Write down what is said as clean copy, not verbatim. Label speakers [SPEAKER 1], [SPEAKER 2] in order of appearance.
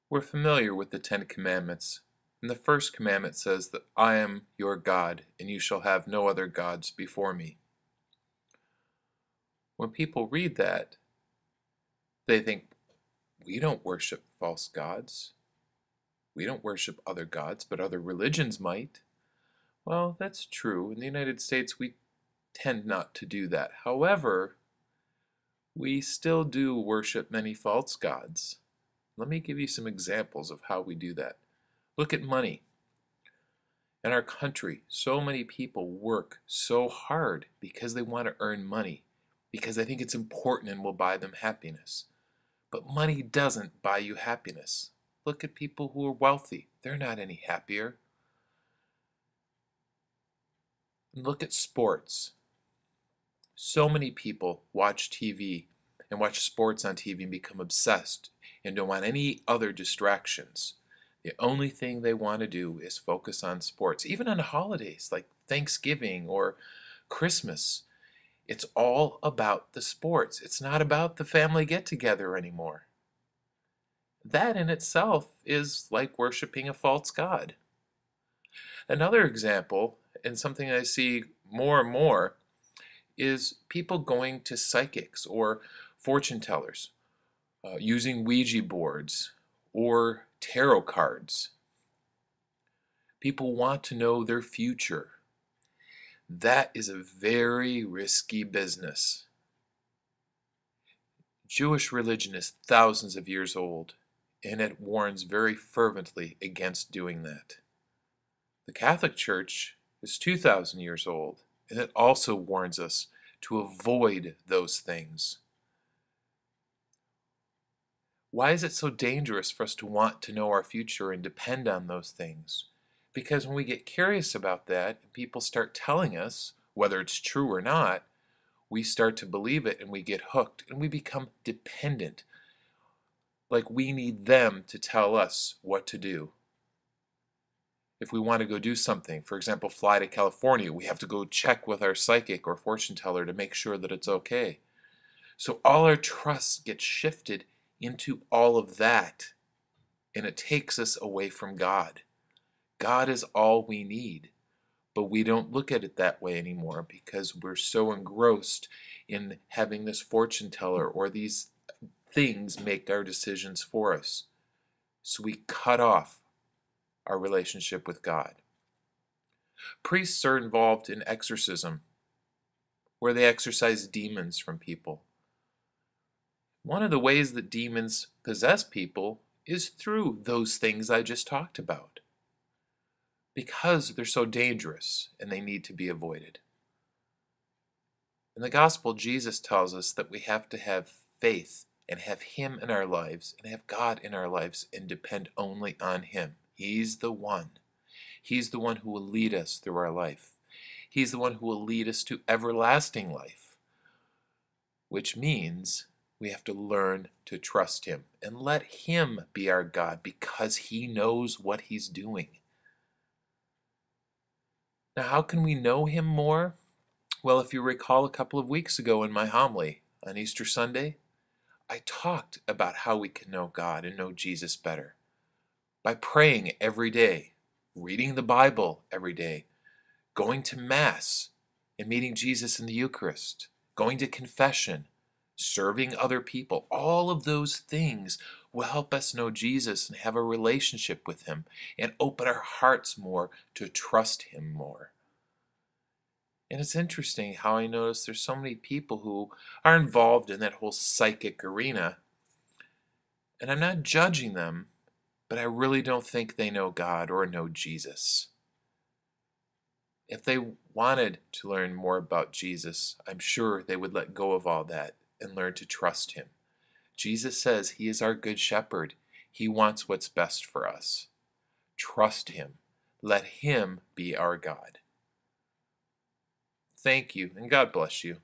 [SPEAKER 1] We're familiar with the Ten Commandments, and the first commandment says that I am your God, and you shall have no other gods before me. When people read that, they think, we don't worship false gods. We don't worship other gods, but other religions might. Well, that's true. In the United States, we tend not to do that. However, we still do worship many false gods. Let me give you some examples of how we do that. Look at money. In our country, so many people work so hard because they want to earn money, because they think it's important and will buy them happiness. But money doesn't buy you happiness. Look at people who are wealthy. They're not any happier. Look at sports. So many people watch TV and watch sports on TV and become obsessed and don't want any other distractions. The only thing they want to do is focus on sports. Even on holidays like Thanksgiving or Christmas, it's all about the sports. It's not about the family get-together anymore. That in itself is like worshiping a false god. Another example, and something I see more and more, is people going to psychics or fortune tellers, using Ouija boards or tarot cards. People want to know their future. That is a very risky business. Jewish religion is thousands of years old, and it warns very fervently against doing that. The Catholic Church is 2,000 years old, and it also warns us to avoid those things. Why is it so dangerous for us to want to know our future and depend on those things? Because when we get curious about that, and people start telling us, whether it's true or not, we start to believe it and we get hooked and we become dependent. Like we need them to tell us what to do. If we want to go do something, for example, fly to California, we have to go check with our psychic or fortune teller to make sure that it's okay. So all our trust gets shifted into all of that, and it takes us away from God. God is all we need, but we don't look at it that way anymore because we're so engrossed in having this fortune teller or these things make our decisions for us. So we cut off our relationship with God. Priests are involved in exorcism, where they exorcise demons from people. One of the ways that demons possess people is through those things I just talked about, because they're so dangerous and they need to be avoided. In the gospel, Jesus tells us that we have to have faith and have Him in our lives and have God in our lives and depend only on Him. He's the one. He's the one who will lead us through our life. He's the one who will lead us to everlasting life, which means we have to learn to trust Him and let Him be our God because He knows what He's doing. Now, how can we know Him more? Well, if you recall a couple of weeks ago in my homily on Easter Sunday, I talked about how we can know God and know Jesus better by praying every day, reading the Bible every day, going to Mass and meeting Jesus in the Eucharist, going to confession, serving other people. All of those things will help us know Jesus and have a relationship with Him and open our hearts more to trust Him more. And it's interesting how I notice there's so many people who are involved in that whole psychic arena, and I'm not judging them, but I really don't think they know God or know Jesus. If they wanted to learn more about Jesus, I'm sure they would let go of all that and learn to trust Him. Jesus says He is our good shepherd. He wants what's best for us. Trust Him. Let Him be our God. Thank you, and God bless you.